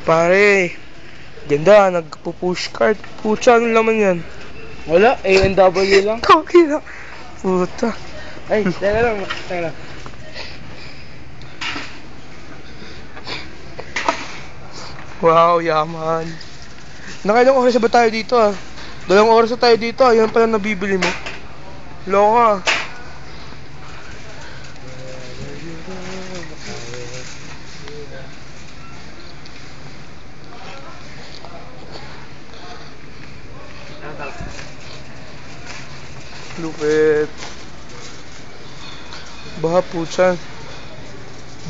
Pare, ganda, nagpo-push cart. Pucha, anong laman yan? Wala, A&W lang. Tangina. Puta. Ay, teka lang. Wow, yaman. Nakailang oras na ba tayo dito ah? 2 oras na tayo dito ah. Yan pala nabibili mo. Loka. Lupit. Baha po siya.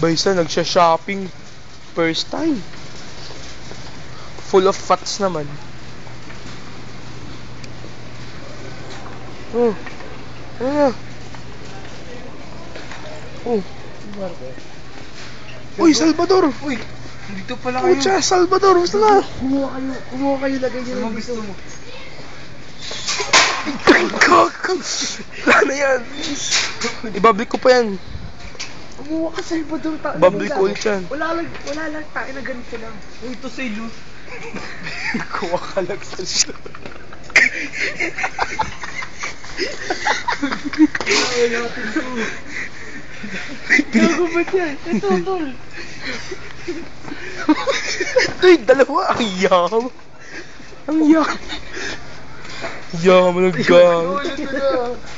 Baysa nagsha-shopping. First time. Full of fats naman. Oh. Ano na? Oh. Uy, Salvador! Uy, dito pala kayo. Pucha, Salvador! Gusto na? Kumuha kayo, lagay nyo lang gusto mo. Wala na yan. Ibablik ko pa yan. Kumuha ka, Salvador. Bablik ko ulit yan. Wala lang, tayo na ganito lang. Uy, ito sa'yo. Kuha ka lang sa siya. Wala natin ito. Gago ba't yan? Ito, tol. Uy, dalawa. Ang yam. Ang yam. Yam, naggang.